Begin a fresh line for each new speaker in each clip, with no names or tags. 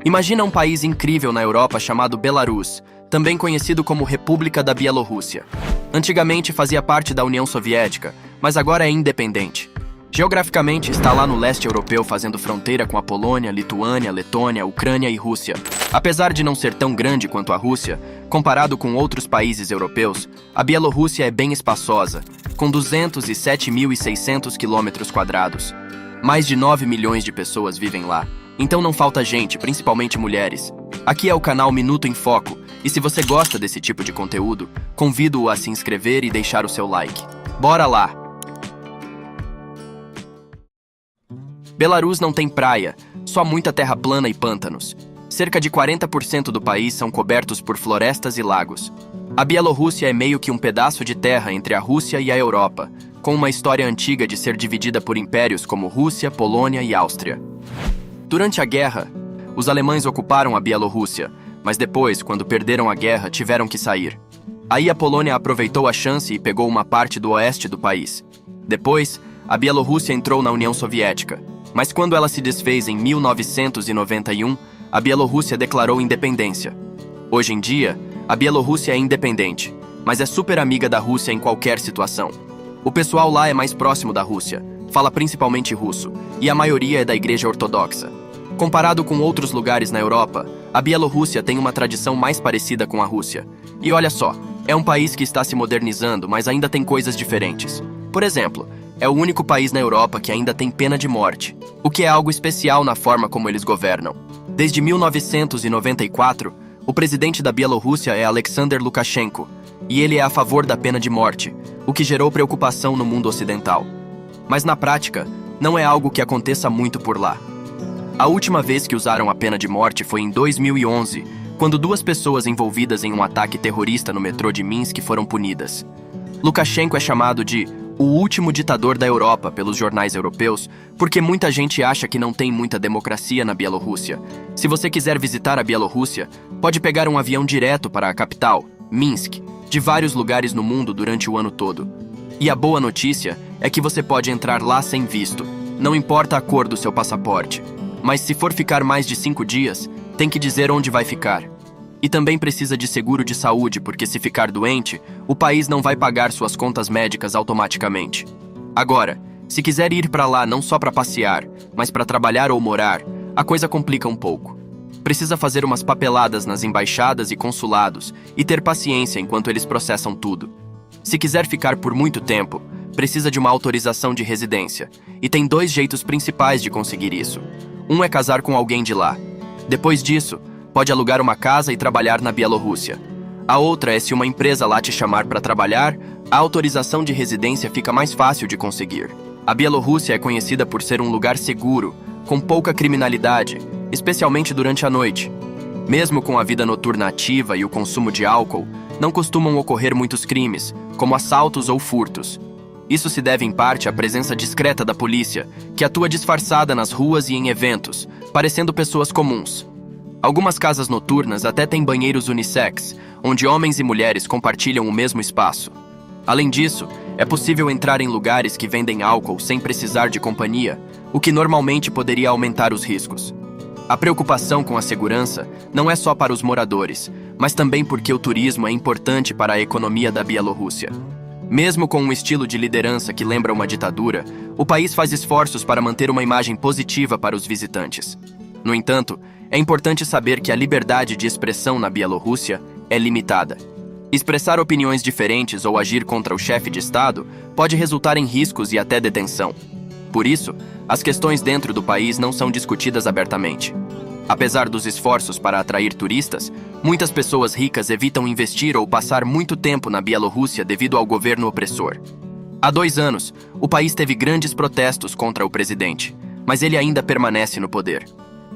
Imagina um país incrível na Europa chamado Belarus, também conhecido como República da Bielorrússia. Antigamente fazia parte da União Soviética, mas agora é independente. Geograficamente está lá no leste europeu, fazendo fronteira com a Polônia, Lituânia, Letônia, Ucrânia e Rússia. Apesar de não ser tão grande quanto a Rússia, comparado com outros países europeus, a Bielorrússia é bem espaçosa, com 207.600 km². Mais de 9 milhões de pessoas vivem lá, então não falta gente, principalmente mulheres. Aqui é o canal Minuto em Foco, e se você gosta desse tipo de conteúdo, convido-o a se inscrever e deixar o seu like. Bora lá! Belarus não tem praia, só muita terra plana e pântanos. Cerca de 40% do país são cobertos por florestas e lagos. A Bielorrússia é meio que um pedaço de terra entre a Rússia e a Europa, com uma história antiga de ser dividida por impérios como Rússia, Polônia e Áustria. Durante a guerra, os alemães ocuparam a Bielorrússia, mas depois, quando perderam a guerra, tiveram que sair. Aí a Polônia aproveitou a chance e pegou uma parte do oeste do país. Depois, a Bielorrússia entrou na União Soviética. Mas quando ela se desfez em 1991, a Bielorrússia declarou independência. Hoje em dia, a Bielorrússia é independente, mas é super amiga da Rússia em qualquer situação. O pessoal lá é mais próximo da Rússia, fala principalmente russo, e a maioria é da Igreja Ortodoxa. Comparado com outros lugares na Europa, a Bielorrússia tem uma tradição mais parecida com a Rússia. E olha só, é um país que está se modernizando, mas ainda tem coisas diferentes. Por exemplo, é o único país na Europa que ainda tem pena de morte, o que é algo especial na forma como eles governam. Desde 1994, o presidente da Bielorrússia é Alexander Lukashenko, e ele é a favor da pena de morte, o que gerou preocupação no mundo ocidental. Mas na prática, não é algo que aconteça muito por lá. A última vez que usaram a pena de morte foi em 2011, quando 2 pessoas envolvidas em um ataque terrorista no metrô de Minsk foram punidas. Lukashenko é chamado de o último ditador da Europa pelos jornais europeus, porque muita gente acha que não tem muita democracia na Bielorrússia. Se você quiser visitar a Bielorrússia, pode pegar um avião direto para a capital, Minsk, de vários lugares no mundo durante o ano todo. E a boa notícia é que você pode entrar lá sem visto, não importa a cor do seu passaporte. Mas se for ficar mais de 5 dias, tem que dizer onde vai ficar. E também precisa de seguro de saúde, porque se ficar doente, o país não vai pagar suas contas médicas automaticamente. Agora, se quiser ir para lá não só para passear, mas para trabalhar ou morar, a coisa complica um pouco. Precisa fazer umas papeladas nas embaixadas e consulados e ter paciência enquanto eles processam tudo. Se quiser ficar por muito tempo, precisa de uma autorização de residência, e tem 2 jeitos principais de conseguir isso. Um é casar com alguém de lá. Depois disso, pode alugar uma casa e trabalhar na Bielorrússia. A outra é se uma empresa lá te chamar para trabalhar, a autorização de residência fica mais fácil de conseguir. A Bielorrússia é conhecida por ser um lugar seguro, com pouca criminalidade, especialmente durante a noite. Mesmo com a vida noturna ativa e o consumo de álcool, não costumam ocorrer muitos crimes, como assaltos ou furtos. Isso se deve em parte à presença discreta da polícia, que atua disfarçada nas ruas e em eventos, parecendo pessoas comuns. Algumas casas noturnas até têm banheiros unissex, onde homens e mulheres compartilham o mesmo espaço. Além disso, é possível entrar em lugares que vendem álcool sem precisar de companhia, o que normalmente poderia aumentar os riscos. A preocupação com a segurança não é só para os moradores, mas também porque o turismo é importante para a economia da Bielorrússia. Mesmo com um estilo de liderança que lembra uma ditadura, o país faz esforços para manter uma imagem positiva para os visitantes. No entanto, é importante saber que a liberdade de expressão na Bielorrússia é limitada. Expressar opiniões diferentes ou agir contra o chefe de Estado pode resultar em riscos e até detenção. Por isso, as questões dentro do país não são discutidas abertamente. Apesar dos esforços para atrair turistas, muitas pessoas ricas evitam investir ou passar muito tempo na Bielorrússia devido ao governo opressor. Há 2 anos, o país teve grandes protestos contra o presidente, mas ele ainda permanece no poder.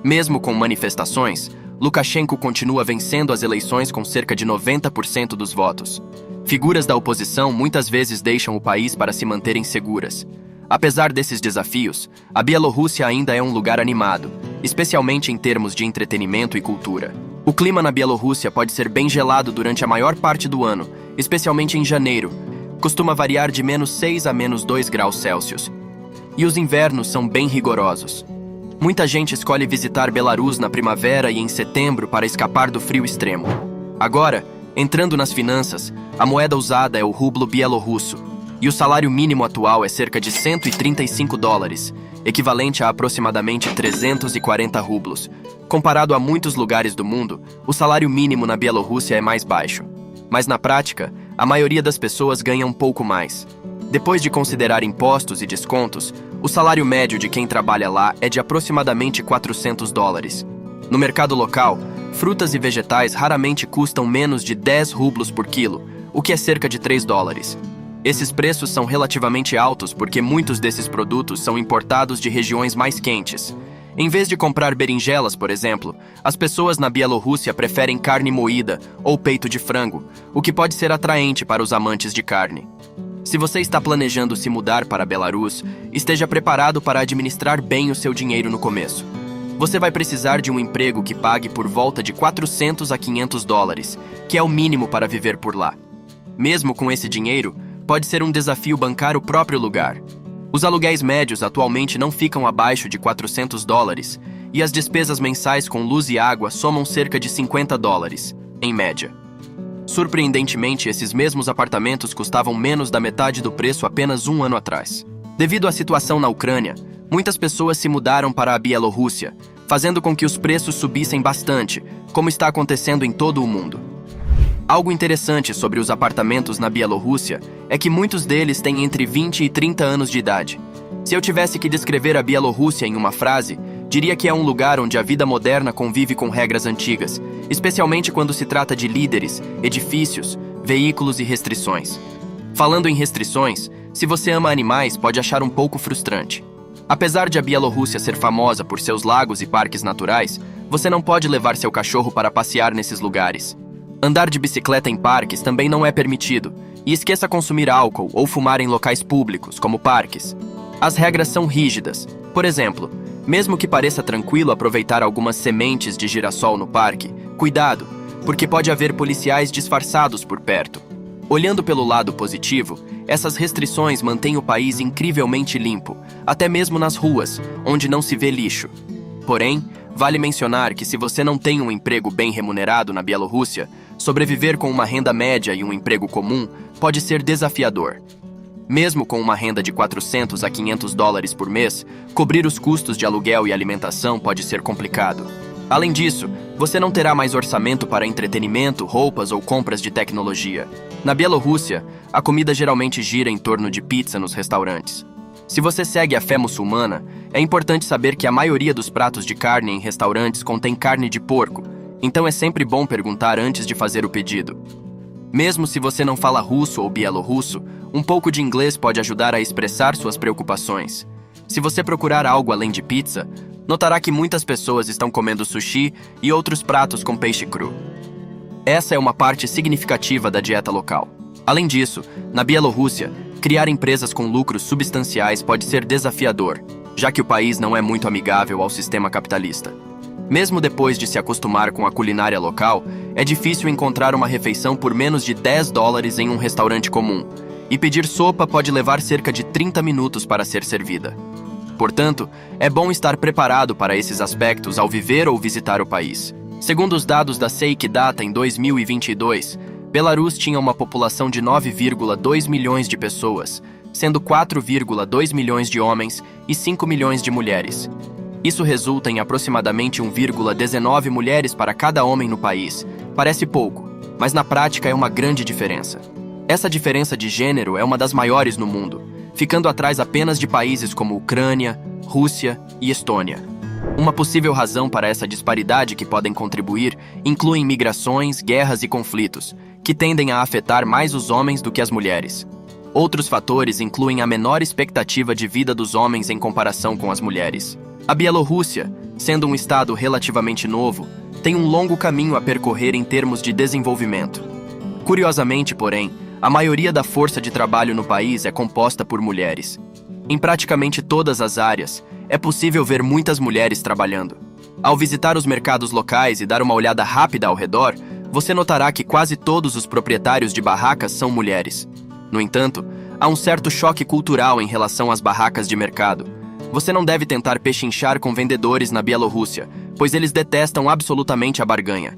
Mesmo com manifestações, Lukashenko continua vencendo as eleições com cerca de 90% dos votos. Figuras da oposição muitas vezes deixam o país para se manterem seguras. Apesar desses desafios, a Bielorrússia ainda é um lugar animado, especialmente em termos de entretenimento e cultura. O clima na Bielorrússia pode ser bem gelado durante a maior parte do ano, especialmente em janeiro. Costuma variar de -6 a -2 graus Celsius. E os invernos são bem rigorosos. Muita gente escolhe visitar Belarus na primavera e em setembro para escapar do frio extremo. Agora, entrando nas finanças, a moeda usada é o rublo bielorrusso, e o salário mínimo atual é cerca de $135, equivalente a aproximadamente 340 rublos. Comparado a muitos lugares do mundo, o salário mínimo na Bielorrússia é mais baixo. Mas na prática, a maioria das pessoas ganha um pouco mais. Depois de considerar impostos e descontos, o salário médio de quem trabalha lá é de aproximadamente $400. No mercado local, frutas e vegetais raramente custam menos de 10 rublos por quilo, o que é cerca de $3. Esses preços são relativamente altos porque muitos desses produtos são importados de regiões mais quentes. Em vez de comprar berinjelas, por exemplo, as pessoas na Bielorrússia preferem carne moída ou peito de frango, o que pode ser atraente para os amantes de carne. Se você está planejando se mudar para Belarus, esteja preparado para administrar bem o seu dinheiro no começo. Você vai precisar de um emprego que pague por volta de $400 a $500, que é o mínimo para viver por lá. Mesmo com esse dinheiro, pode ser um desafio bancar o próprio lugar. Os aluguéis médios atualmente não ficam abaixo de $400 e as despesas mensais com luz e água somam cerca de $50, em média. Surpreendentemente, esses mesmos apartamentos custavam menos da metade do preço apenas um ano atrás. Devido à situação na Ucrânia, muitas pessoas se mudaram para a Bielorrússia, fazendo com que os preços subissem bastante, como está acontecendo em todo o mundo. Algo interessante sobre os apartamentos na Bielorrússia é que muitos deles têm entre 20 e 30 anos de idade. Se eu tivesse que descrever a Bielorrússia em uma frase, diria que é um lugar onde a vida moderna convive com regras antigas, especialmente quando se trata de líderes, edifícios, veículos e restrições. Falando em restrições, se você ama animais, pode achar um pouco frustrante. Apesar de a Bielorrússia ser famosa por seus lagos e parques naturais, você não pode levar seu cachorro para passear nesses lugares. Andar de bicicleta em parques também não é permitido, e esqueça consumir álcool ou fumar em locais públicos, como parques. As regras são rígidas. Por exemplo, mesmo que pareça tranquilo aproveitar algumas sementes de girassol no parque, cuidado, porque pode haver policiais disfarçados por perto. Olhando pelo lado positivo, essas restrições mantêm o país incrivelmente limpo, até mesmo nas ruas, onde não se vê lixo. Porém, vale mencionar que se você não tem um emprego bem remunerado na Bielorrússia, sobreviver com uma renda média e um emprego comum pode ser desafiador. Mesmo com uma renda de $400 a $500 por mês, cobrir os custos de aluguel e alimentação pode ser complicado. Além disso, você não terá mais orçamento para entretenimento, roupas ou compras de tecnologia. Na Bielorrússia, a comida geralmente gira em torno de pizza nos restaurantes. Se você segue a fé muçulmana, é importante saber que a maioria dos pratos de carne em restaurantes contém carne de porco, então é sempre bom perguntar antes de fazer o pedido. Mesmo se você não fala russo ou bielorrusso, um pouco de inglês pode ajudar a expressar suas preocupações. Se você procurar algo além de pizza, notará que muitas pessoas estão comendo sushi e outros pratos com peixe cru. Essa é uma parte significativa da dieta local. Além disso, na Bielorrússia, criar empresas com lucros substanciais pode ser desafiador, já que o país não é muito amigável ao sistema capitalista. Mesmo depois de se acostumar com a culinária local, é difícil encontrar uma refeição por menos de $10 em um restaurante comum, e pedir sopa pode levar cerca de 30 minutos para ser servida. Portanto, é bom estar preparado para esses aspectos ao viver ou visitar o país. Segundo os dados da Seik Data em 2022, Belarus tinha uma população de 9,2 milhões de pessoas, sendo 4,2 milhões de homens e 5 milhões de mulheres. Isso resulta em aproximadamente 1,19 mulheres para cada homem no país. Parece pouco, mas na prática é uma grande diferença. Essa diferença de gênero é uma das maiores no mundo, ficando atrás apenas de países como Ucrânia, Rússia e Estônia. Uma possível razão para essa disparidade que podem contribuir incluem migrações, guerras e conflitos, que tendem a afetar mais os homens do que as mulheres. Outros fatores incluem a menor expectativa de vida dos homens em comparação com as mulheres. A Bielorrússia, sendo um estado relativamente novo, tem um longo caminho a percorrer em termos de desenvolvimento. Curiosamente, porém, a maioria da força de trabalho no país é composta por mulheres. Em praticamente todas as áreas, é possível ver muitas mulheres trabalhando. Ao visitar os mercados locais e dar uma olhada rápida ao redor, você notará que quase todos os proprietários de barracas são mulheres. No entanto, há um certo choque cultural em relação às barracas de mercado. Você não deve tentar pechinchar com vendedores na Bielorrússia, pois eles detestam absolutamente a barganha.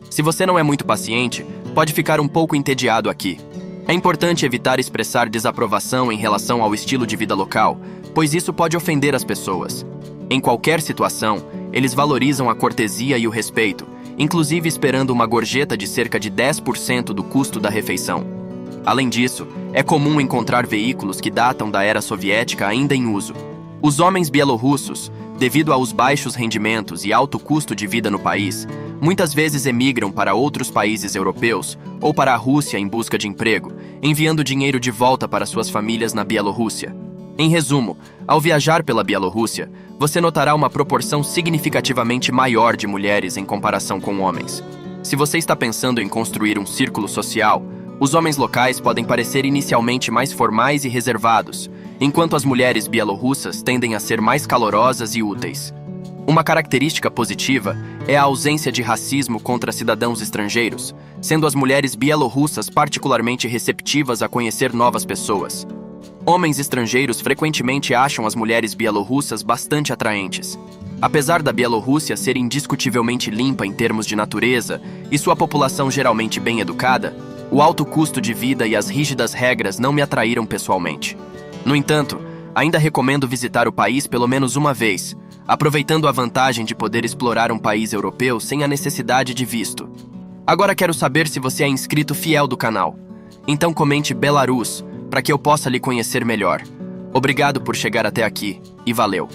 Se você não é muito paciente, pode ficar um pouco entediado aqui. É importante evitar expressar desaprovação em relação ao estilo de vida local, pois isso pode ofender as pessoas. Em qualquer situação, eles valorizam a cortesia e o respeito, inclusive esperando uma gorjeta de cerca de 10% do custo da refeição. Além disso, é comum encontrar veículos que datam da era soviética ainda em uso. Os homens bielorrussos, devido aos baixos rendimentos e alto custo de vida no país, muitas vezes emigram para outros países europeus ou para a Rússia em busca de emprego, enviando dinheiro de volta para suas famílias na Bielorrússia. Em resumo, ao viajar pela Bielorrússia, você notará uma proporção significativamente maior de mulheres em comparação com homens. Se você está pensando em construir um círculo social, os homens locais podem parecer inicialmente mais formais e reservados, enquanto as mulheres bielorrussas tendem a ser mais calorosas e úteis. Uma característica positiva é a ausência de racismo contra cidadãos estrangeiros, sendo as mulheres bielorrussas particularmente receptivas a conhecer novas pessoas. Homens estrangeiros frequentemente acham as mulheres bielorrussas bastante atraentes. Apesar da Bielorrússia ser indiscutivelmente limpa em termos de natureza e sua população geralmente bem educada, o alto custo de vida e as rígidas regras não me atraíram pessoalmente. No entanto, ainda recomendo visitar o país pelo menos uma vez, aproveitando a vantagem de poder explorar um país europeu sem a necessidade de visto. Agora quero saber se você é inscrito fiel do canal. Então comente Belarus, para que eu possa lhe conhecer melhor. Obrigado por chegar até aqui, e valeu!